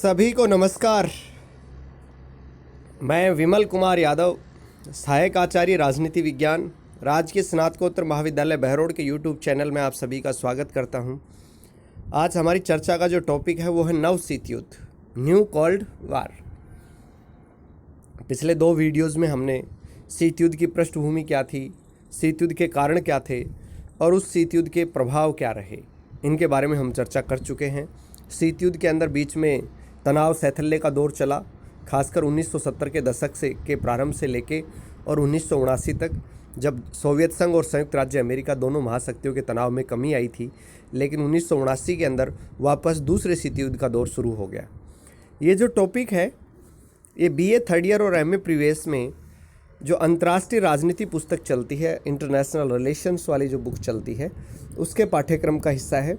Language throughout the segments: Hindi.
सभी को नमस्कार। मैं विमल कुमार यादव, सहायक आचार्य राजनीति विज्ञान, राजकीय स्नातकोत्तर महाविद्यालय बहरोड के यूट्यूब चैनल में आप सभी का स्वागत करता हूं। आज हमारी चर्चा का जो टॉपिक है वो है नव शीत युद्ध, न्यू कोल्ड वार। पिछले दो वीडियोज़ में हमने शीत युद्ध की पृष्ठभूमि क्या थी, शीत युद्ध के कारण क्या थे और उस शीत युद्ध के प्रभाव क्या रहे, इनके बारे में हम चर्चा कर चुके हैं। शीत युद्ध के अंदर बीच में तनाव शैथिल्य का दौर चला, खासकर 1970 के दशक के प्रारंभ से लेके और 1979 तक, जब सोवियत संघ और संयुक्त राज्य अमेरिका दोनों महाशक्तियों के तनाव में कमी आई थी। लेकिन 1979 के अंदर वापस दूसरे शीत युद्ध का दौर शुरू हो गया। ये जो टॉपिक है ये BA थर्ड ईयर और MA प्रीवियस में जो अंतर्राष्ट्रीय राजनीति पुस्तक चलती है, इंटरनेशनल रिलेशंस वाली जो बुक चलती है, उसके पाठ्यक्रम का हिस्सा है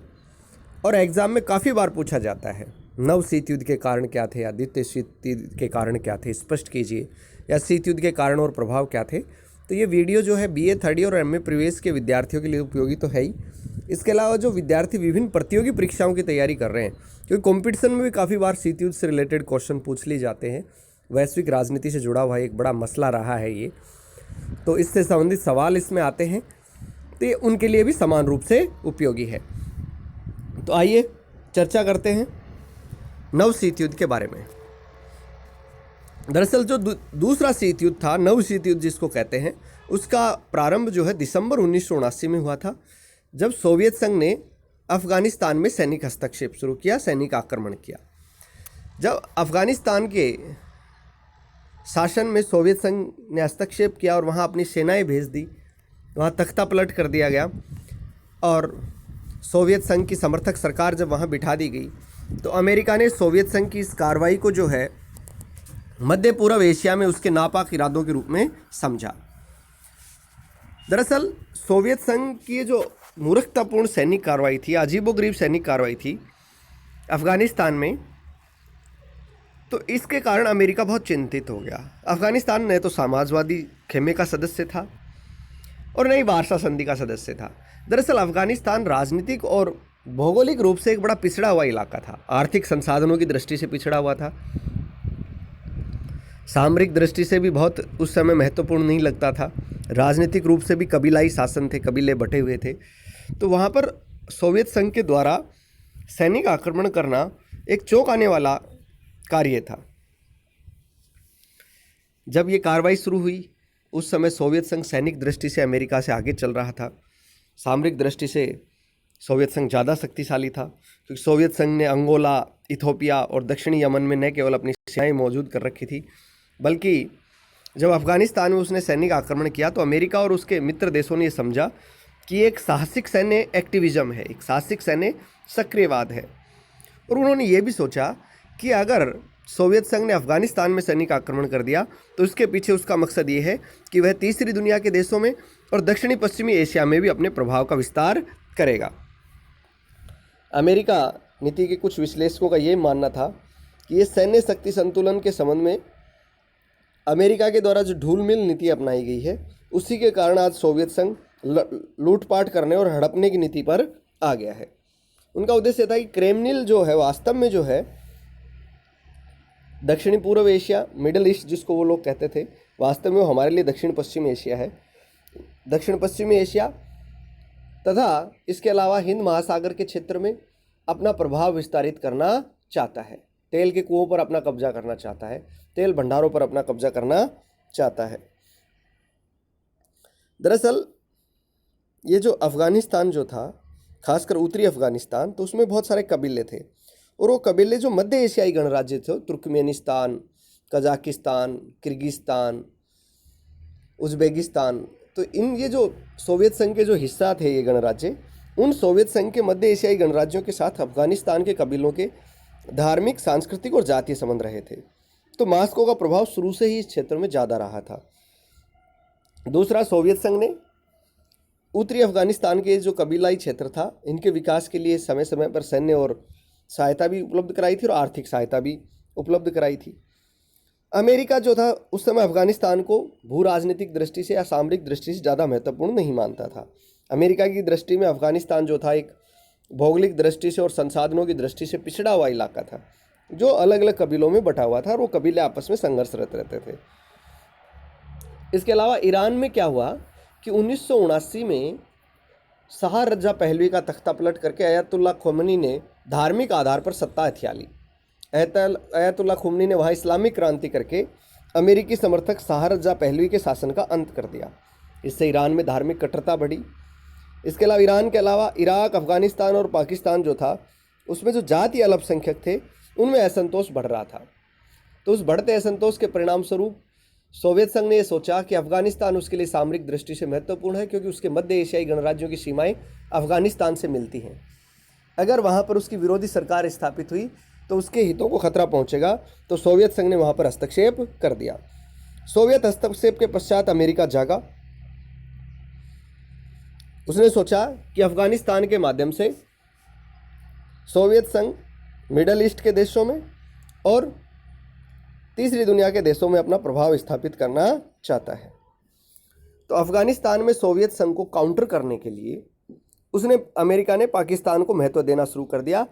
और एग्ज़ाम में काफ़ी बार पूछा जाता है। नव शीत युद्ध के कारण क्या थे या द्वितीय शीत युद्ध के कारण क्या थे, स्पष्ट कीजिए, या शीत युद्ध के कारण और प्रभाव क्या थे। तो ये वीडियो जो है BA थर्ड ईयर और MA प्रीवियस के विद्यार्थियों के लिए उपयोगी तो है ही। इसके अलावा जो विद्यार्थी विभिन्न प्रतियोगी परीक्षाओं की तैयारी कर रहे हैं, क्योंकि कॉम्पिटिशन में भी काफ़ी बार शीत युद्ध से रिलेटेड क्वेश्चन पूछ लिए जाते हैं, वैश्विक राजनीति से जुड़ा हुआ एक बड़ा मसला रहा है ये, तो इससे संबंधित सवाल इसमें आते हैं, तो ये उनके लिए भी समान रूप से उपयोगी है। तो आइए चर्चा करते हैं नव शीत युद्ध के बारे में। दरअसल जो दूसरा शीत युद्ध था, नव शीत युद्ध जिसको कहते हैं, उसका प्रारंभ जो है दिसंबर 1979 में हुआ था, जब सोवियत संघ ने अफगानिस्तान में सैनिक हस्तक्षेप शुरू किया, सैनिक आक्रमण किया। जब अफगानिस्तान के शासन में सोवियत संघ ने हस्तक्षेप किया और वहाँ अपनी सेनाएं भेज दी, वहाँ तख्ता पलट कर दिया गया और सोवियत संघ की समर्थक सरकार जब वहाँ बिठा दी गई, तो अमेरिका ने सोवियत संघ की इस कार्रवाई को जो है मध्य पूर्व एशिया में उसके नापाक इरादों के रूप में समझा। दरअसल सोवियत संघ की जो मूर्खतापूर्ण सैनिक कार्रवाई थी, अजीबोगरीब सैनिक कार्रवाई थी अफगानिस्तान में, तो इसके कारण अमेरिका बहुत चिंतित हो गया। अफगानिस्तान न तो समाजवादी खेमे का सदस्य था और न ही वारसा संधि का सदस्य था। दरअसल अफगानिस्तान राजनीतिक और भौगोलिक रूप से एक बड़ा पिछड़ा हुआ इलाका था, आर्थिक संसाधनों की दृष्टि से पिछड़ा हुआ था, सामरिक दृष्टि से भी बहुत उस समय महत्वपूर्ण नहीं लगता था, राजनीतिक रूप से भी कबीलाई शासन थे, कबीले बटे हुए थे। तो वहाँ पर सोवियत संघ के द्वारा सैनिक आक्रमण करना एक चौंक आने वाला कार्य था। जब ये कार्रवाई शुरू हुई, उस समय सोवियत संघ सैनिक दृष्टि से अमेरिका से आगे चल रहा था, सामरिक दृष्टि से सोवियत संघ ज़्यादा शक्तिशाली था, क्योंकि सोवियत संघ ने अंगोला, इथोपिया और दक्षिणी यमन में न केवल अपनी सेनाएं मौजूद कर रखी थी, बल्कि जब अफगानिस्तान में उसने सैनिक आक्रमण किया तो अमेरिका और उसके मित्र देशों ने यह समझा कि एक साहसिक सैन्य एक्टिविज्म है, एक साहसिक सैन्य सक्रियवाद है। और उन्होंने ये भी सोचा कि अगर सोवियत संघ ने अफगानिस्तान में सैनिक आक्रमण कर दिया तो इसके पीछे उसका मकसद ये है कि वह तीसरी दुनिया के देशों में और दक्षिणी पश्चिमी एशिया में भी अपने प्रभाव का विस्तार करेगा। अमेरिका नीति के कुछ विश्लेषकों का ये मानना था कि ये सैन्य शक्ति संतुलन के संबंध में अमेरिका के द्वारा जो ढूलमिल नीति अपनाई गई है, उसी के कारण आज सोवियत संघ लूटपाट करने और हड़पने की नीति पर आ गया है। उनका उद्देश्य था कि क्रेमलिन जो है वास्तव में जो है दक्षिणी पूर्व एशिया, मिडल ईस्ट जिसको वो लोग कहते थे, वास्तव में वो हमारे लिए दक्षिण पश्चिमी एशिया है। दक्षिण पश्चिमी एशिया तथा इसके अलावा हिंद महासागर के क्षेत्र में अपना प्रभाव विस्तारित करना चाहता है, तेल के कुओं पर अपना कब्जा करना चाहता है, तेल भंडारों पर अपना कब्जा करना चाहता है। दरअसल ये जो अफगानिस्तान जो था, खासकर उत्तरी अफगानिस्तान, तो उसमें बहुत सारे कबीले थे और वो कबीले जो मध्य एशियाई गणराज्य थे, तुर्कमेनिस्तान, कजाकिस्तान, किर्गिस्तान, उज़्बेकिस्तान, तो ये जो सोवियत संघ के जो हिस्सा थे ये गणराज्य, उन सोवियत संघ के मध्य एशियाई गणराज्यों के साथ अफगानिस्तान के कबीलों के धार्मिक, सांस्कृतिक और जातीय संबंध रहे थे। तो मास्को का प्रभाव शुरू से ही इस क्षेत्र में ज़्यादा रहा था। दूसरा, सोवियत संघ ने उत्तरी अफगानिस्तान के जो कबीलाई क्षेत्र था, इनके विकास के लिए समय समय पर सैन्य और सहायता भी उपलब्ध कराई थी और आर्थिक सहायता भी उपलब्ध कराई थी। अमेरिका जो था उस समय अफगानिस्तान को भू राजनीतिक दृष्टि से या सामरिक दृष्टि से ज़्यादा महत्वपूर्ण नहीं मानता था। अमेरिका की दृष्टि में अफगानिस्तान जो था एक भौगोलिक दृष्टि से और संसाधनों की दृष्टि से पिछड़ा हुआ इलाका था, जो अलग अलग कबीलों में बटा हुआ था और वो कबीले आपस में संघर्षरत रहते थे। इसके अलावा ईरान में क्या हुआ कि 1979 में शाह रजा पहलवी का तख्ता पलट करके अयतुल्ला खोमनी ने धार्मिक आधार पर सत्ता हथिया ली। अयतुल्ला खोमनी ने वहाँ इस्लामिक क्रांति करके अमेरिकी समर्थक शाह रजा पहलवी के शासन का अंत कर दिया। इससे ईरान में धार्मिक कट्टरता बढ़ी। इसके अलावा ईरान के अलावा इराक, अफगानिस्तान और पाकिस्तान जो था उसमें जो जातीय अल्पसंख्यक थे उनमें असंतोष बढ़ रहा था। तो उस बढ़ते असंतोष के परिणाम स्वरूप सोवियत संघ ने यह सोचा कि अफगानिस्तान उसके लिए सामरिक दृष्टि से महत्वपूर्ण है, क्योंकि उसके मध्य एशियाई गणराज्यों की सीमाएं अफगानिस्तान से मिलती हैं। अगर वहाँ पर उसकी विरोधी सरकार स्थापित हुई तो उसके हितों को खतरा पहुँचेगा। तो सोवियत संघ ने वहाँ पर हस्तक्षेप कर दिया। सोवियत हस्तक्षेप के पश्चात अमेरिका जागा। उसने सोचा कि अफगानिस्तान के माध्यम से सोवियत संघ मिडल ईस्ट के देशों में और तीसरी दुनिया के देशों में अपना प्रभाव स्थापित करना चाहता है। तो अफगानिस्तान में सोवियत संघ को काउंटर करने के लिए अमेरिका ने पाकिस्तान को महत्व देना शुरू कर दिया।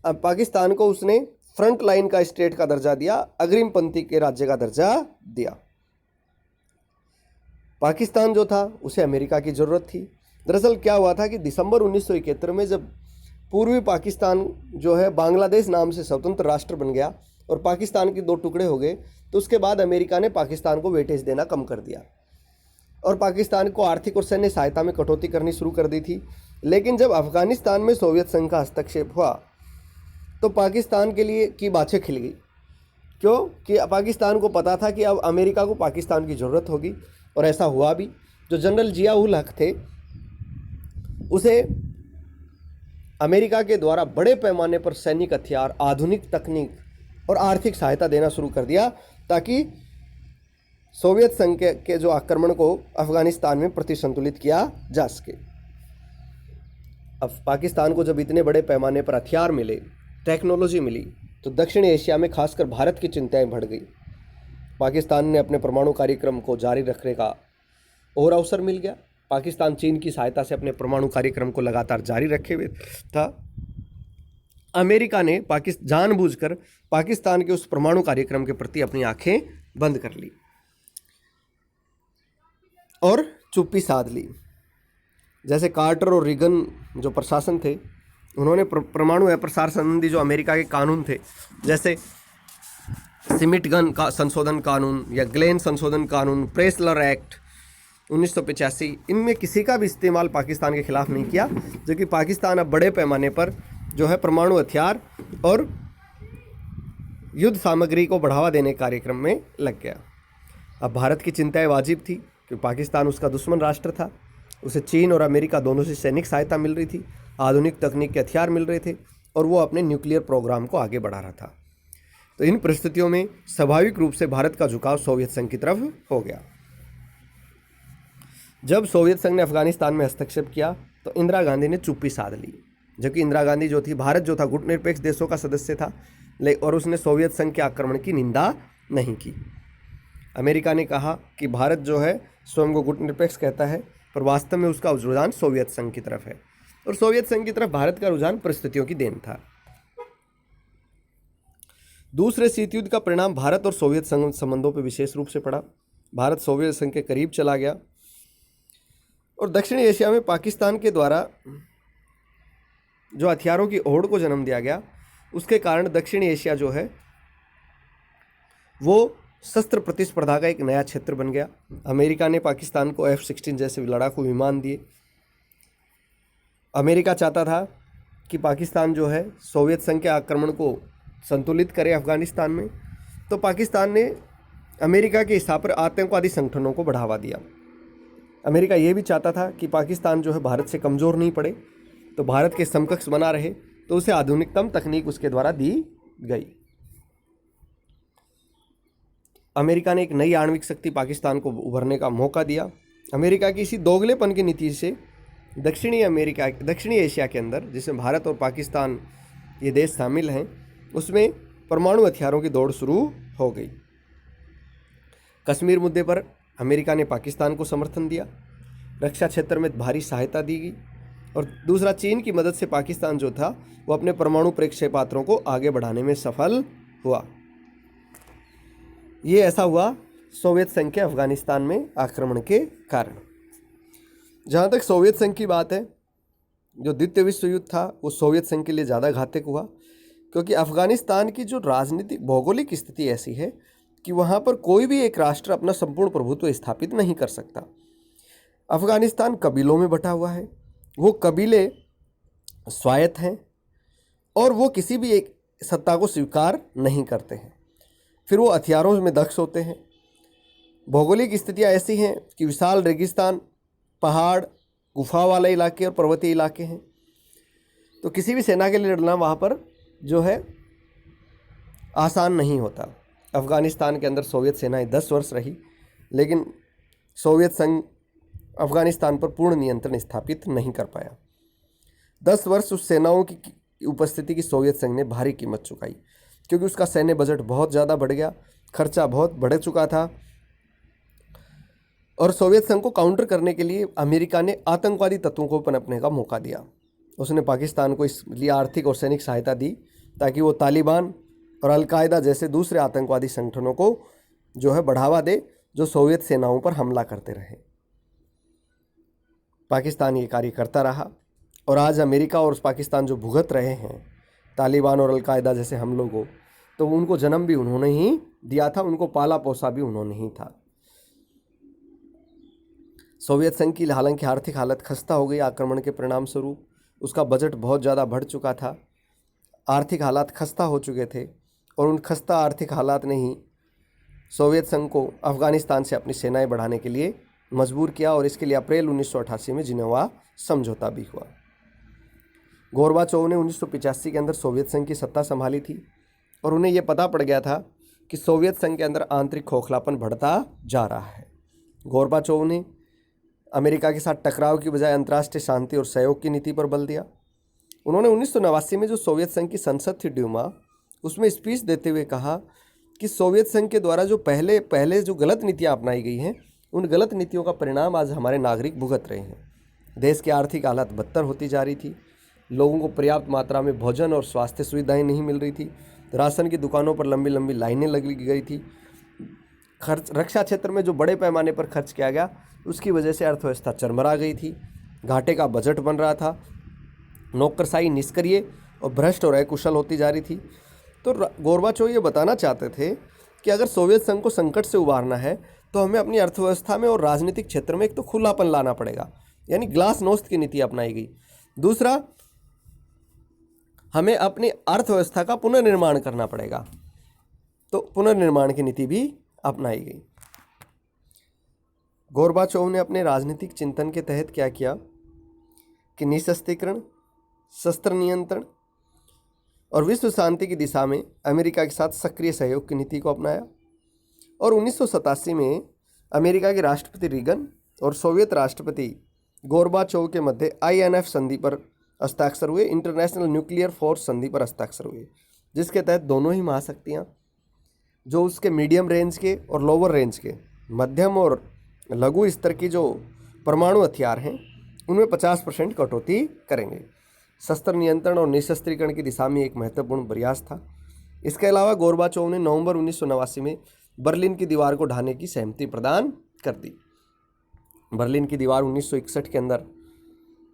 अब पाकिस्तान को उसने फ्रंट लाइन का स्टेट का दर्जा दिया, अग्रिम पंक्ति के राज्य का दर्जा दिया। पाकिस्तान जो था उसे अमेरिका की ज़रूरत थी। दरअसल क्या हुआ था कि दिसंबर 1971 में जब पूर्वी पाकिस्तान जो है बांग्लादेश नाम से स्वतंत्र राष्ट्र बन गया और पाकिस्तान के दो टुकड़े हो गए, तो उसके बाद अमेरिका ने पाकिस्तान को वेटेज देना कम कर दिया और पाकिस्तान को आर्थिक और सैन्य सहायता में कटौती करनी शुरू कर दी थी। लेकिन जब अफगानिस्तान में सोवियत संघ का हस्तक्षेप हुआ तो पाकिस्तान के लिए की बाछें खिल गई, क्यों कि पाकिस्तान को पता था कि अब अमेरिका को पाकिस्तान की ज़रूरत होगी और ऐसा हुआ भी। जो जनरल जिया उल हक थे उसे अमेरिका के द्वारा बड़े पैमाने पर सैनिक हथियार, आधुनिक तकनीक और आर्थिक सहायता देना शुरू कर दिया ताकि सोवियत संघ के जो आक्रमण को अफगानिस्तान में प्रतिसंतुलित किया जा सके। अब पाकिस्तान को जब इतने बड़े पैमाने पर हथियार मिले, टेक्नोलॉजी मिली, तो दक्षिण एशिया में खासकर भारत की चिंताएं बढ़ गई। पाकिस्तान ने अपने परमाणु कार्यक्रम को जारी रखने का और अवसर मिल गया। पाकिस्तान चीन की सहायता से अपने परमाणु कार्यक्रम को लगातार जारी रखे हुए था। अमेरिका ने जानबूझकर पाकिस्तान के उस परमाणु कार्यक्रम के प्रति अपनी आंखें बंद कर ली और चुप्पी साध ली। जैसे कार्टर और रीगन जो प्रशासन थे, उन्होंने परमाणु अप्रसार संबंधी जो अमेरिका के कानून थे, जैसे सिमिटगन का संशोधन कानून या ग्लेन संशोधन कानून, प्रेसलर एक्ट 1985, इनमें किसी का भी इस्तेमाल पाकिस्तान के खिलाफ नहीं किया, जो कि पाकिस्तान अब बड़े पैमाने पर जो है परमाणु हथियार और युद्ध सामग्री को बढ़ावा देने कार्यक्रम में लग गया। अब भारत की चिंताएं वाजिब थी कि पाकिस्तान उसका दुश्मन राष्ट्र था। उसे चीन और अमेरिका दोनों से सैनिक सहायता मिल रही थी, आधुनिक तकनीक के हथियार मिल रहे थे और वो अपने न्यूक्लियर प्रोग्राम को आगे बढ़ा रहा था। तो इन परिस्थितियों में स्वाभाविक रूप से भारत का झुकाव सोवियत संघ की तरफ हो गया। जब सोवियत संघ ने अफगानिस्तान में हस्तक्षेप किया तो इंदिरा गांधी ने चुप्पी साध ली, जबकि इंदिरा गांधी जो थी, भारत जो था गुटनिरपेक्ष देशों का सदस्य था और उसने सोवियत संघ के आक्रमण की निंदा नहीं की। अमेरिका ने कहा कि भारत जो है स्वयं को गुटनिरपेक्ष कहता है, पर वास्तव में उसका रुझान सोवियत संघ की तरफ है और सोवियत संघ की तरफ भारत का रुझान परिस्थितियों की देन था। दूसरे शीत युद्ध का परिणाम भारत और सोवियत संघ संबंधों पर विशेष रूप से पड़ा। भारत सोवियत संघ के करीब चला गया और दक्षिणी एशिया में पाकिस्तान के द्वारा जो हथियारों की होड़ को जन्म दिया गया, उसके कारण दक्षिणी एशिया जो है वो शस्त्र प्रतिस्पर्धा का एक नया क्षेत्र बन गया। अमेरिका ने पाकिस्तान को F-16 जैसे लड़ाकू विमान दिए। अमेरिका चाहता था कि पाकिस्तान जो है सोवियत संघ के आक्रमण को संतुलित करे अफगानिस्तान में, तो पाकिस्तान ने अमेरिका के हिसाब पर आतंकवादी संगठनों को बढ़ावा दिया। अमेरिका ये भी चाहता था कि पाकिस्तान जो है भारत से कमज़ोर नहीं पड़े, तो भारत के समकक्ष बना रहे, तो उसे आधुनिकतम तकनीक उसके द्वारा दी गई। अमेरिका ने एक नई आणविक शक्ति पाकिस्तान को उभरने का मौका दिया। अमेरिका की इसी दोगलेपन की नीति से दक्षिणी एशिया के अंदर, जिसमें भारत और पाकिस्तान ये देश शामिल हैं, उसमें परमाणु हथियारों की दौड़ शुरू हो गई। कश्मीर मुद्दे पर अमेरिका ने पाकिस्तान को समर्थन दिया, रक्षा क्षेत्र में भारी सहायता दी गई और दूसरा चीन की मदद से पाकिस्तान जो था वो अपने परमाणु प्रक्षेपास्त्रों को आगे बढ़ाने में सफल हुआ। ये ऐसा हुआ सोवियत संघ के अफगानिस्तान में आक्रमण के कारण। जहाँ तक सोवियत संघ की बात है, जो द्वितीय विश्व युद्ध था वो सोवियत संघ के लिए ज़्यादा घातक हुआ, क्योंकि अफगानिस्तान की जो राजनीतिक भौगोलिक स्थिति ऐसी है कि वहाँ पर कोई भी एक राष्ट्र अपना संपूर्ण प्रभुत्व स्थापित नहीं कर सकता। अफगानिस्तान कबीलों में बटा हुआ है, वो कबीले स्वायत्त हैं और वो किसी भी एक सत्ता को स्वीकार नहीं करते हैं। फिर वो हथियारों में दक्ष होते हैं। भौगोलिक स्थितियाँ ऐसी हैं कि विशाल रेगिस्तान, पहाड़, गुफा वाले इलाके और पर्वतीय इलाके हैं, तो किसी भी सेना के लिए लड़ना वहाँ पर जो है आसान नहीं होता। अफ़गानिस्तान के अंदर सोवियत सेनाएं 10 वर्ष रही, लेकिन सोवियत संघ अफ़गानिस्तान पर पूर्ण नियंत्रण स्थापित नहीं कर पाया। 10 वर्ष उस सेनाओं की उपस्थिति की सोवियत संघ ने भारी कीमत चुकाई, क्योंकि उसका सैन्य बजट बहुत ज़्यादा बढ़ गया, खर्चा बहुत बढ़ चुका था। और सोवियत संघ को काउंटर करने के लिए अमेरिका ने आतंकवादी तत्वों को पनपने का मौका दिया। उसने पाकिस्तान को इसलिए आर्थिक और सैनिक सहायता दी ताकि वो तालिबान और अलकायदा जैसे दूसरे आतंकवादी संगठनों को जो है बढ़ावा दे, जो सोवियत सेनाओं पर हमला करते रहे। पाकिस्तान ये कार्य करता रहा और आज अमेरिका और पाकिस्तान जो भुगत रहे हैं तालिबान और अलकायदा जैसे हमलों को, तो उनको जन्म भी उन्होंने ही दिया था, उनको पाला पोसा भी उन्होंने ही था। सोवियत संघ की हालांकि आर्थिक हालत खस्ता हो गई आक्रमण के परिणाम स्वरूप, उसका बजट बहुत ज़्यादा बढ़ चुका था, आर्थिक हालात खस्ता हो चुके थे, और उन खस्ता आर्थिक हालात ने ही सोवियत संघ को अफ़गानिस्तान से अपनी सेनाएं बढ़ाने के लिए मजबूर किया, और इसके लिए अप्रैल 1988 में जिनेवा समझौता भी हुआ। गोरबाचोव ने 1985 के अंदर सोवियत संघ की सत्ता संभाली थी, और उन्हें यह पता पड़ गया था कि सोवियत संघ के अंदर आंतरिक खोखलापन बढ़ता जा रहा है। गोरबाचोव ने अमेरिका के साथ टकराव की बजाय अंतर्राष्ट्रीय शांति और सहयोग की नीति पर बल दिया। उन्होंने 1989 में जो सोवियत संघ की संसद थी ड्यूमा, उसमें स्पीच देते हुए कहा कि सोवियत संघ के द्वारा जो पहले जो गलत नीतियाँ अपनाई गई हैं, उन गलत नीतियों का परिणाम आज हमारे नागरिक भुगत रहे हैं। देश की आर्थिक हालत बदतर होती जा रही थी, लोगों को पर्याप्त मात्रा में भोजन और स्वास्थ्य सुविधाएं नहीं मिल रही थी, राशन की दुकानों पर लंबी लंबी लाइनें लगी गई थी, खर्च रक्षा क्षेत्र में जो बड़े पैमाने पर खर्च किया गया उसकी वजह से अर्थव्यवस्था चरमरा गई थी, घाटे का बजट बन रहा था, नौकरशाही निष्क्रिय और भ्रष्ट और अकुशल होती जा रही थी। तो गोरबाचोव ये बताना चाहते थे कि अगर सोवियत संघ को संकट से उबारना है तो हमें अपनी अर्थव्यवस्था में और राजनीतिक क्षेत्र में एक तो खुलापन लाना पड़ेगा, यानी ग्लासनोस्त की नीति अपनाई गई। दूसरा, हमें अपनी अर्थव्यवस्था का पुनर्निर्माण करना पड़ेगा, तो पुनर्निर्माण की नीति भी अपनाई गई। गोरबाचोव ने अपने राजनीतिक चिंतन के तहत क्या किया कि निशस्त्रीकरण, शस्त्र नियंत्रण और विश्व शांति की दिशा में अमेरिका के साथ सक्रिय सहयोग की नीति को अपनाया, और 1987 में अमेरिका के राष्ट्रपति रीगन और सोवियत राष्ट्रपति गोरबाचोव के मध्य INF संधि पर हस्ताक्षर हुए, इंटरनेशनल न्यूक्लियर फोर्स संधि पर हस्ताक्षर हुए, जिसके तहत दोनों ही महाशक्तियाँ जो उसके मीडियम रेंज के और लोअर रेंज के, मध्यम और लघु स्तर की जो परमाणु हथियार हैं उनमें 50% कटौती करेंगे। शस्त्र नियंत्रण और निशस्त्रीकरण की दिशा में एक महत्वपूर्ण प्रयास था। इसके अलावा गोरबाचोव ने नवंबर 1989 में बर्लिन की दीवार को ढाने की सहमति प्रदान कर दी। बर्लिन की दीवार 1961 के अंदर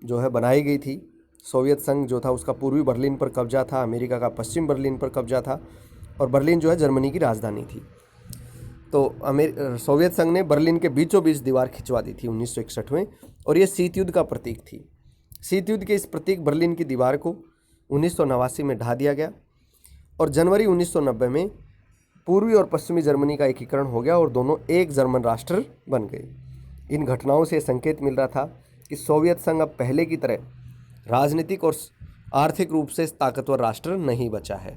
जो है बनाई गई थी। सोवियत संघ जो था उसका पूर्वी बर्लिन पर कब्जा था, अमेरिका का पश्चिम बर्लिन पर कब्जा था, और बर्लिन जो है जर्मनी की राजधानी थी। तो सोवियत संघ ने बर्लिन के बीचों बीच दीवार खिंचवा दी थी 1961 में, और ये शीत युद्ध का प्रतीक थी। शीत युद्ध के इस प्रतीक बर्लिन की दीवार को 1989 में ढा दिया गया, और जनवरी 1990 में पूर्वी और पश्चिमी जर्मनी का एकीकरण हो गया और दोनों एक जर्मन राष्ट्र बन गए। इन घटनाओं से संकेत मिल रहा था कि सोवियत संघ अब पहले की तरह राजनीतिक और आर्थिक रूप से ताकतवर राष्ट्र नहीं बचा है।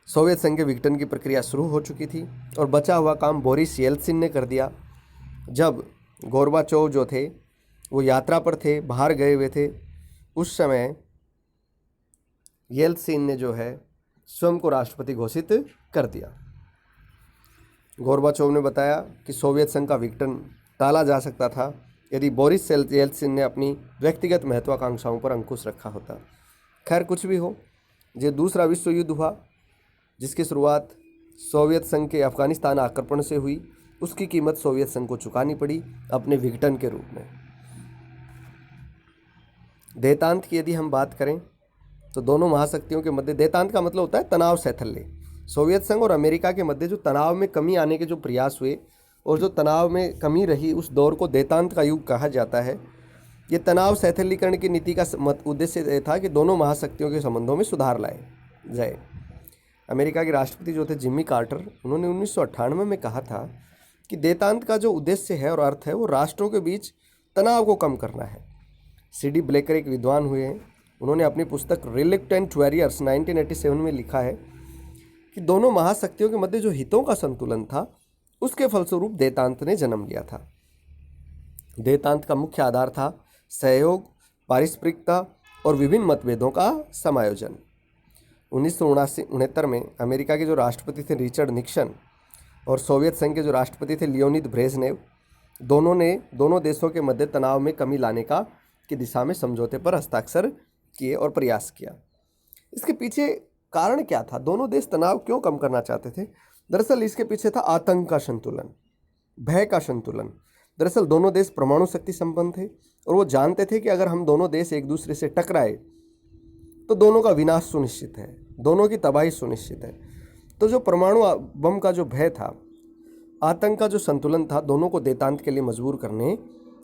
सोवियत संघ के विघटन की प्रक्रिया शुरू हो चुकी थी और बचा हुआ काम बोरिस येल्त्सिन ने कर दिया। जब गोरबाचोव जो थे वो यात्रा पर थे, बाहर गए हुए थे, उस समय येल्त्सिन ने जो है स्वयं को राष्ट्रपति घोषित कर दिया। गोरबाचोव ने बताया कि सोवियत संघ का विघटन टाला जा सकता था यदि बोरिस येल्त्सिन ने अपनी व्यक्तिगत महत्वाकांक्षाओं पर अंकुश रखा होता। खैर, कुछ भी हो, ये दूसरा विश्व युद्ध हुआ जिसकी शुरुआत सोवियत संघ के अफगानिस्तान आक्रमण से हुई। उसकी कीमत सोवियत संघ को चुकानी पड़ी अपने विघटन के रूप में। देतांत की यदि हम बात करें तो दोनों महाशक्तियों के मध्य, देतांत का मतलब होता है तनाव शैथिल्य। सोवियत संघ और अमेरिका के मध्य जो तनाव में कमी आने के जो प्रयास हुए और जो तनाव में कमी रही, उस दौर को देतांत का युग कहा जाता है। ये तनाव शैथिलीकरण की नीति का उद्देश्य यह था कि दोनों महाशक्तियों के संबंधों में सुधार लाए जाए। अमेरिका के राष्ट्रपति जो थे जिम्मी कार्टर, उन्होंने 1998 में कहा था कि देतांत का जो उद्देश्य है और अर्थ है वो राष्ट्रों के बीच तनाव को कम करना है। C.D. ब्लेकर एक विद्वान हुए हैं, उन्होंने अपनी पुस्तक रिलक्टेंट वॉरियर्स 1987 में लिखा है कि दोनों महाशक्तियों के मध्य जो हितों का संतुलन था उसके फलस्वरूप देतांत ने जन्म लिया था। देतांत का मुख्य आधार था सहयोग, पारस्परिकता और विभिन्न मतभेदों का समायोजन। 1969 में अमेरिका के जो राष्ट्रपति थे रिचर्ड निक्सन और सोवियत संघ के जो राष्ट्रपति थे लियोनिद ब्रेजनेव, दोनों देशों के मध्य तनाव में कमी लाने की दिशा में समझौते पर हस्ताक्षर किए और प्रयास किया। इसके पीछे कारण क्या था? दोनों देश तनाव क्यों कम करना चाहते थे? दरअसल इसके पीछे था आतंक का संतुलन, भय का संतुलन। दरअसल दोनों देश परमाणु शक्ति संपन्न थे और वो जानते थे कि अगर हम दोनों देश एक दूसरे से टकराए तो दोनों का विनाश सुनिश्चित है, दोनों की तबाही सुनिश्चित है। तो जो परमाणु बम का जो भय था, आतंक का जो संतुलन था, दोनों को देतांत के लिए मजबूर करने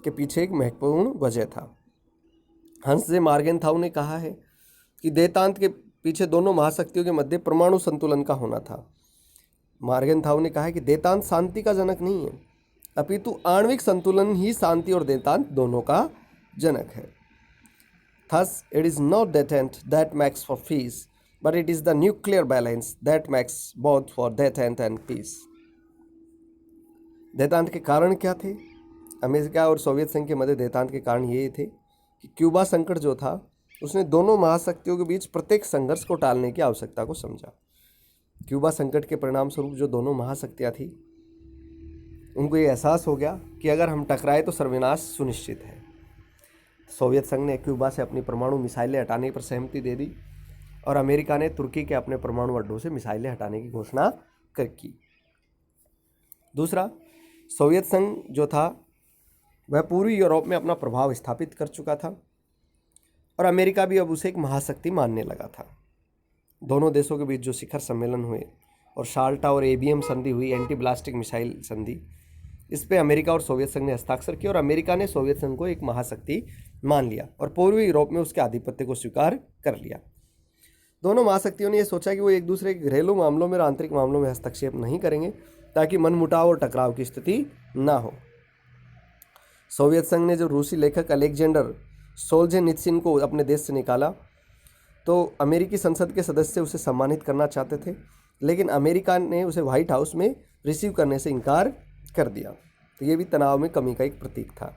के पीछे एक महत्वपूर्ण वजह था। हंस जे मार्गेनथाउ ने कहा है कि देतांत के पीछे दोनों महाशक्तियों के मध्य परमाणु संतुलन का होना था। मार्गेनथाउ ने कहा है कि देतांत शांति का जनक नहीं है, अपितु आणविक संतुलन ही शांति और देतांत दोनों का जनक है। Thus, it is not detent that makes for peace, but it is the nuclear balance that makes both for detent and peace. देतांत के कारण क्या थे? अमेरिका और सोवियत संघ के मध्य देतांत के कारण ये थे कि क्यूबा संकट जो था उसने दोनों महाशक्तियों के बीच प्रत्येक संघर्ष को टालने की आवश्यकता को समझा। क्यूबा संकट के परिणाम स्वरूप जो दोनों महाशक्तियाँ थी उनको ये एहसास हो गया कि अगर हम टकराए तो सर्वनाश सुनिश्चित है। सोवियत संघ ने क्यूबा से अपनी परमाणु मिसाइलें हटाने पर सहमति दे दी और अमेरिका ने तुर्की के अपने परमाणु अड्डों से मिसाइलें हटाने की घोषणा की। दूसरा, सोवियत संघ जो था वह पूर्वी यूरोप में अपना प्रभाव स्थापित कर चुका था और अमेरिका भी अब उसे एक महाशक्ति मानने लगा था। दोनों देशों के बीच जो शिखर सम्मेलन हुए और शाल्टा और ABM संधि हुई, एंटी ब्लास्टिक मिसाइल संधि, इस पे अमेरिका और सोवियत संघ ने हस्ताक्षर किया और अमेरिका ने सोवियत संघ को एक महाशक्ति मान लिया और पूर्वी यूरोप में उसके आधिपत्य को स्वीकार कर लिया। दोनों महाशक्तियों ने यह सोचा कि वो एक दूसरे के घरेलू मामलों में और आंतरिक मामलों में हस्तक्षेप नहीं करेंगे ताकि मनमुटाव और टकराव की स्थिति ना हो। सोवियत संघ ने जो रूसी लेखक अलेक्जेंडर सोल्जेनित्सिन को अपने देश से निकाला तो अमेरिकी संसद के सदस्य उसे सम्मानित करना चाहते थे, लेकिन अमेरिका ने उसे व्हाइट हाउस में रिसीव करने से इनकार कर दिया। तो ये भी तनाव में कमी का एक प्रतीक था।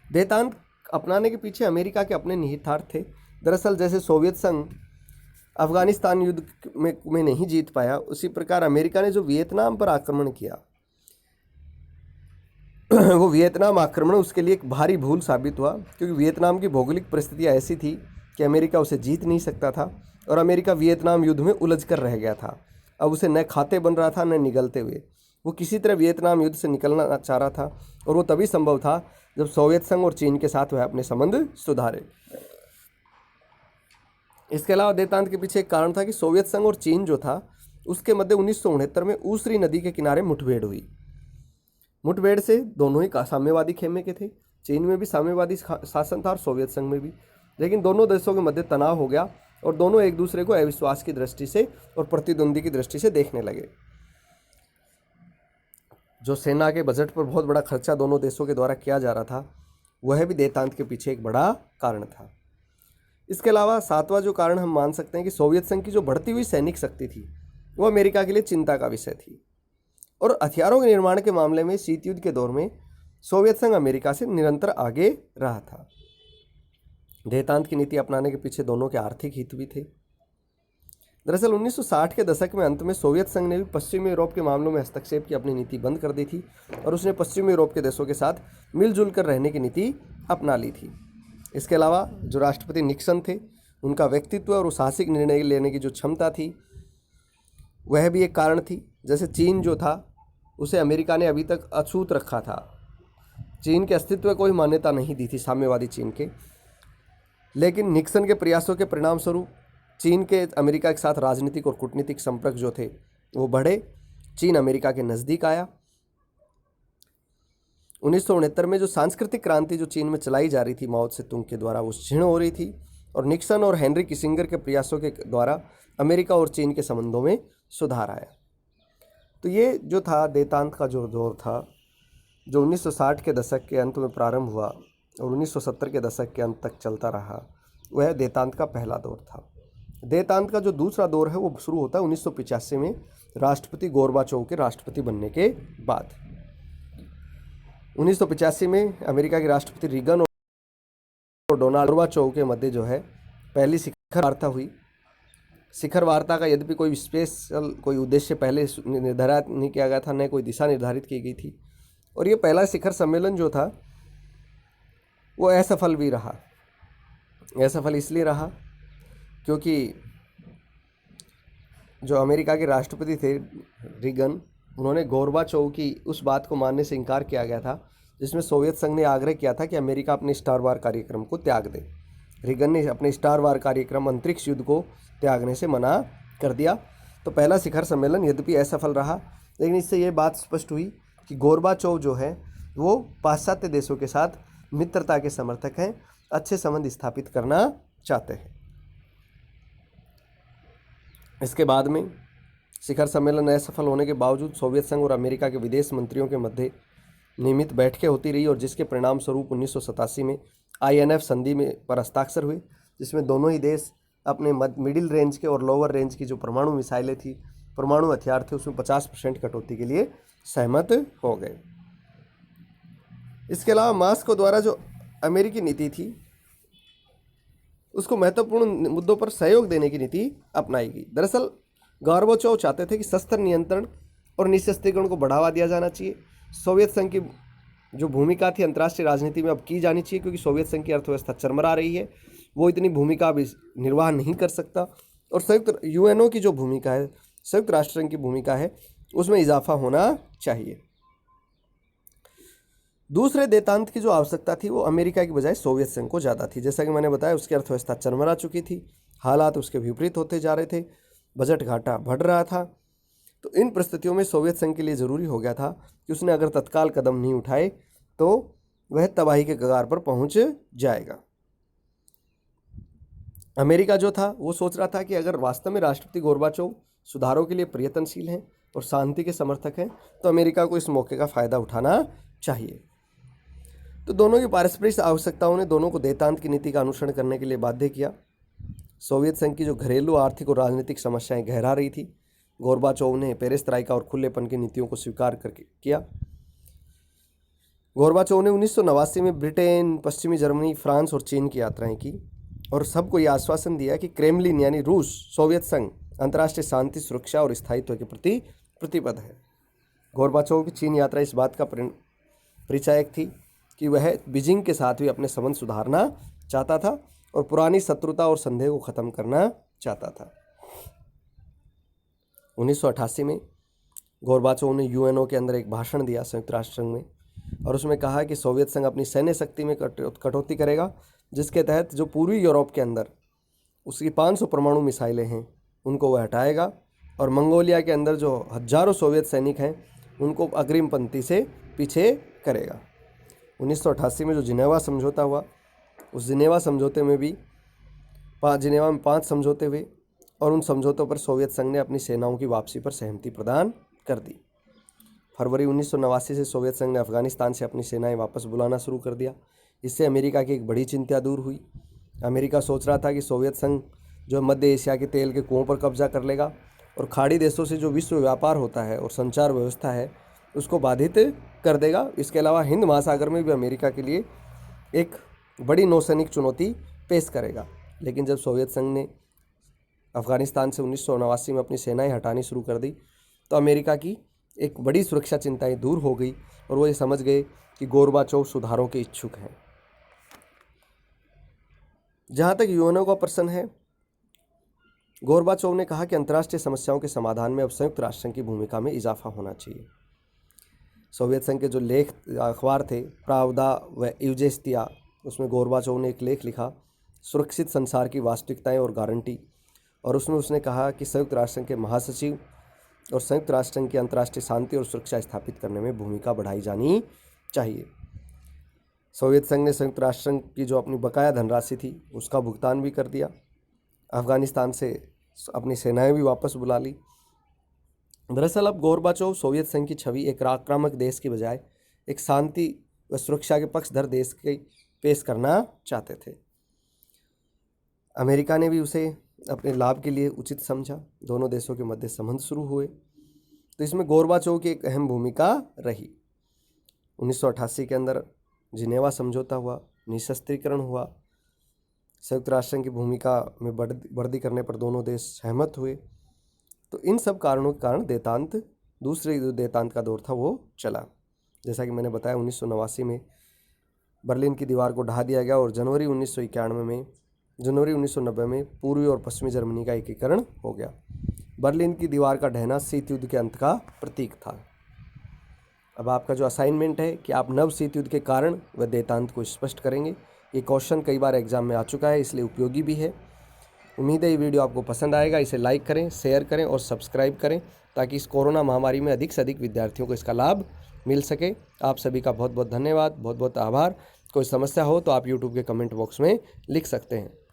देतांत अपनाने के पीछे अमेरिका के अपने निहितार्थ थे। दरअसल जैसे सोवियत संघ अफगानिस्तान युद्ध में नहीं जीत पाया, उसी प्रकार अमेरिका ने जो वियतनाम पर आक्रमण किया वो वियतनाम आक्रमण उसके लिए एक भारी भूल साबित हुआ, क्योंकि वियतनाम की भौगोलिक परिस्थितियाँ ऐसी थी कि अमेरिका उसे जीत नहीं सकता था और अमेरिका वियतनाम युद्ध में उलझ कर रह गया था। अब उसे न खाते बन रहा था न निगलते हुए। वो किसी तरह वियतनाम युद्ध से निकलना चाह रहा था और वो तभी संभव था जब सोवियत संघ और चीन के साथ वह अपने संबंध सुधारे। इसके अलावा देतांत के पीछे एक कारण था कि सोवियत संघ और चीन जो था उसके मध्य 1969 में ऊसरी नदी के किनारे मुठभेड़ हुई। मुठभेड़ से दोनों ही साम्यवादी खेमे के थे। चीन में भी साम्यवादी शासन था और सोवियत संघ में भी, लेकिन दोनों देशों के मध्य तनाव हो गया और दोनों एक दूसरे को अविश्वास की दृष्टि से और प्रतिद्वंदी की दृष्टि से देखने लगे। जो सेना के बजट पर बहुत बड़ा खर्चा दोनों देशों के द्वारा किया जा रहा था, वह भी देतांत के पीछे एक बड़ा कारण था। इसके अलावा सातवां जो कारण हम मान सकते हैं कि सोवियत संघ की जो बढ़ती हुई सैनिक शक्ति थी वो अमेरिका के लिए चिंता का विषय थी और हथियारों के निर्माण के मामले में शीत युद्ध के दौर में सोवियत संघ अमेरिका से निरंतर आगे रहा था। देतांत की नीति अपनाने के पीछे दोनों के आर्थिक हित भी थे। दरअसल 1960 के दशक में अंत में सोवियत संघ ने भी पश्चिमी यूरोप के मामलों में हस्तक्षेप की अपनी नीति बंद कर दी थी और उसने पश्चिमी यूरोप के देशों के साथ मिलजुल कर रहने की नीति अपना ली थी। इसके अलावा जो राष्ट्रपति निक्सन थे उनका व्यक्तित्व और साहसिक निर्णय लेने की जो क्षमता थी वह भी एक कारण थी। जैसे चीन जो था उसे अमेरिका ने अभी तक अछूत रखा था। चीन के अस्तित्व को कोई मान्यता नहीं दी थी, साम्यवादी चीन के। लेकिन निक्सन के प्रयासों के परिणाम स्वरूप चीन के अमेरिका के साथ राजनीतिक और कूटनीतिक संपर्क जो थे वो बढ़े। चीन अमेरिका के नज़दीक आया। 1969 में जो सांस्कृतिक क्रांति जो चीन में चलाई जा रही थी माओ त्से तुंग के द्वारा, वो क्षीण हो रही थी और निक्सन और हेनरी किसिंगर के प्रयासों के द्वारा अमेरिका और चीन के संबंधों में सुधार आया। तो ये जो था देतांत का जो दौर था, जो 1960 के दशक के अंत में प्रारंभ हुआ और 1970 के दशक के अंत तक चलता रहा, वह देतांत का पहला दौर था। देतांत का जो दूसरा दौर है वो शुरू होता है 1985 में राष्ट्रपति गोर्बाचोव के राष्ट्रपति बनने के बाद। 1985 में अमेरिका के राष्ट्रपति रीगन और डोनाल्ड गोर्बाचोव के मध्य जो है पहली शिखर वार्ता हुई। शिखर वार्ता का यद्यपि कोई स्पेशल कोई उद्देश्य पहले निर्धारित नहीं किया गया था, न कोई दिशा निर्धारित की गई थी। और ये पहला शिखर सम्मेलन जो था वो असफल भी रहा। असफल इसलिए रहा क्योंकि जो अमेरिका के राष्ट्रपति थे रीगन, उन्होंने गोर्बाचोव की उस बात को मानने से इनकार किया गया था जिसमें सोवियत संघ ने आग्रह किया था कि अमेरिका अपने स्टार वार कार्यक्रम को त्याग दे। रीगन ने अपने स्टार वार कार्यक्रम अंतरिक्ष युद्ध को त्यागने से मना कर दिया। तो पहला शिखर सम्मेलन यद्यपि असफल रहा, लेकिन इससे ये बात स्पष्ट हुई कि गोर्बाचोव जो है वो पाश्चात्य देशों के साथ मित्रता के समर्थक हैं, अच्छे संबंध स्थापित करना चाहते हैं। इसके बाद में शिखर सम्मेलन असफल होने के बावजूद सोवियत संघ और अमेरिका के विदेश मंत्रियों के मध्य नियमित बैठकें होती रही और जिसके परिणाम स्वरूप 1987 में INF संधि में पर हस्ताक्षर हुए, जिसमें दोनों ही देश अपने मिडिल रेंज के और लोअर रेंज की जो परमाणु मिसाइलें थी, परमाणु हथियार थे, उसमें 50% कटौती के लिए सहमत हो गए। इसके अलावा मास्को द्वारा जो अमेरिकी नीति थी उसको महत्वपूर्ण मुद्दों पर सहयोग देने की नीति अपनाई गई। दरअसल गोर्बाचोव चाहते थे कि शस्त्र नियंत्रण और निशस्त्रीकरण को बढ़ावा दिया जाना चाहिए। सोवियत संघ की जो भूमिका थी अंतर्राष्ट्रीय राजनीति में अब की जानी चाहिए, क्योंकि सोवियत संघ की अर्थव्यवस्था चरमरा रही है, वो इतनी भूमिका अब निर्वाह नहीं कर सकता। और संयुक्त UNO की जो भूमिका है, संयुक्त राष्ट्र संघ की भूमिका है, उसमें इजाफा होना चाहिए। दूसरे देतांत की जो आवश्यकता थी वो अमेरिका की बजाय सोवियत संघ को ज़्यादा थी। जैसा कि मैंने बताया, उसकी अर्थव्यवस्था चरमरा चुकी थी, हालात उसके विपरीत होते जा रहे थे, बजट घाटा बढ़ रहा था। तो इन परिस्थितियों में सोवियत संघ के लिए ज़रूरी हो गया था कि उसने अगर तत्काल कदम नहीं उठाए तो वह तबाही के कगार पर पहुंच जाएगा। अमेरिका जो था वो सोच रहा था कि अगर वास्तव में राष्ट्रपति गोर्बाचोव सुधारों के लिए प्रयत्नशील हैं और शांति के समर्थक हैं तो अमेरिका को इस मौके का फ़ायदा उठाना चाहिए। तो दोनों की पारस्परिक आवश्यकताओं ने दोनों को देतांत की नीति का अनुसरण करने के लिए बाध्य किया। सोवियत संघ की जो घरेलू आर्थिक और राजनीतिक समस्याएं गहरा रही थी, गोर्बाचोव ने पेरेस्ट्राइका और खुलेपन की नीतियों को स्वीकार करके किया। गोर्बाचोव ने 1989 में ब्रिटेन, पश्चिमी जर्मनी, फ्रांस और चीन की यात्राएं की और सबको ये आश्वासन दिया कि क्रेमलिन यानी रूस, सोवियत संघ अंतर्राष्ट्रीय शांति, सुरक्षा और स्थायित्व के प्रति प्रतिबद्ध है। गोर्बाचोव की चीन यात्रा इस बात का परिचायक थी कि वह बीजिंग के साथ भी अपने संबंध सुधारना चाहता था और पुरानी शत्रुता और संदेह को खत्म करना चाहता था। 1988 में गोर्बाचोव ने UNO के अंदर एक भाषण दिया संयुक्त राष्ट्र संघ में, और उसमें कहा कि सोवियत संघ अपनी सैन्य शक्ति में कटौती करेगा, जिसके तहत जो पूर्वी यूरोप के अंदर उसकी 500 परमाणु मिसाइलें हैं उनको वह हटाएगा और मंगोलिया के अंदर जो हजारों सोवियत सैनिक हैं उनको अग्रिम पंक्ति से पीछे करेगा। 1988 में जो जिनेवा समझौता हुआ, उस जिनेवा समझौते में भी जिनेवा में 5 समझौते हुए और उन समझौतों पर सोवियत संघ ने अपनी सेनाओं की वापसी पर सहमति प्रदान कर दी। फरवरी 1989 से सोवियत संघ ने अफगानिस्तान से अपनी सेनाएं वापस बुलाना शुरू कर दिया। इससे अमेरिका की एक बड़ी चिंता दूर हुई। अमेरिका सोच रहा था कि सोवियत संघ जो मध्य एशिया के तेल के कुओं पर कब्जा कर लेगा और खाड़ी देशों से जो विश्व व्यापार होता है और संचार व्यवस्था है उसको बाधित कर देगा। इसके अलावा हिंद महासागर में भी अमेरिका के लिए एक बड़ी नौसैनिक चुनौती पेश करेगा। लेकिन जब सोवियत संघ ने अफगानिस्तान से 1989 में अपनी सेनाएं हटानी शुरू कर दी तो अमेरिका की एक बड़ी सुरक्षा चिंताएं दूर हो गई और वो ये समझ गए कि गोर्बाचोव सुधारों के इच्छुक हैं। जहाँ तक यूएनओ का प्रश्न है, गोर्बाचोव ने कहा कि अंतर्राष्ट्रीय समस्याओं के समाधान में अब संयुक्त राष्ट्र संघ की भूमिका में इजाफा होना चाहिए। सोवियत संघ के जो लेख अखबार थे प्रावदा व यूजेस्तिया, उसमें गोर्बाचोव ने एक लेख लिखा, सुरक्षित संसार की वास्तविकताएं और गारंटी, और उसमें उसने कहा कि संयुक्त राष्ट्र संघ के महासचिव और संयुक्त राष्ट्र संघ की अंतर्राष्ट्रीय शांति और सुरक्षा स्थापित करने में भूमिका बढ़ाई जानी चाहिए। सोवियत संघ ने संयुक्त राष्ट्र संघ की जो अपनी बकाया धनराशि थी उसका भुगतान भी कर दिया, अफगानिस्तान से अपनी सेनाएं भी वापस बुला ली। दरअसल अब गोर्बाचोव सोवियत संघ की छवि एक आक्रामक देश की बजाय एक शांति व सुरक्षा के पक्षधर देश के पेश करना चाहते थे। अमेरिका ने भी उसे अपने लाभ के लिए उचित समझा। दोनों देशों के मध्य संबंध शुरू हुए, तो इसमें गोर्बाचोव की एक अहम भूमिका रही। 1988 के अंदर जिनेवा समझौता हुआ, निशस्त्रीकरण हुआ, संयुक्त राष्ट्र संघ की भूमिका में वृद्धि करने पर दोनों देश सहमत हुए। तो इन सब कारणों के कारण दूसरे जो देतांत का दौर था वो चला। जैसा कि मैंने बताया 1989 में बर्लिन की दीवार को ढा दिया गया और जनवरी 1990 में पूर्वी और पश्चिमी जर्मनी का एकीकरण हो गया। बर्लिन की दीवार का ढहना शीत युद्ध के अंत का प्रतीक था। अब आपका जो असाइनमेंट है कि आप नव शीत युद्ध के कारण व देतांत को स्पष्ट करेंगे। ये क्वेश्चन कई बार एग्जाम में आ चुका है, इसलिए उपयोगी भी है। उम्मीद है ये वीडियो आपको पसंद आएगा। इसे लाइक करें, शेयर करें और सब्सक्राइब करें ताकि इस कोरोना महामारी में अधिक से अधिक विद्यार्थियों को इसका लाभ मिल सके। आप सभी का बहुत बहुत धन्यवाद, बहुत बहुत आभार। कोई समस्या हो तो आप यूट्यूब के कमेंट बॉक्स में लिख सकते हैं।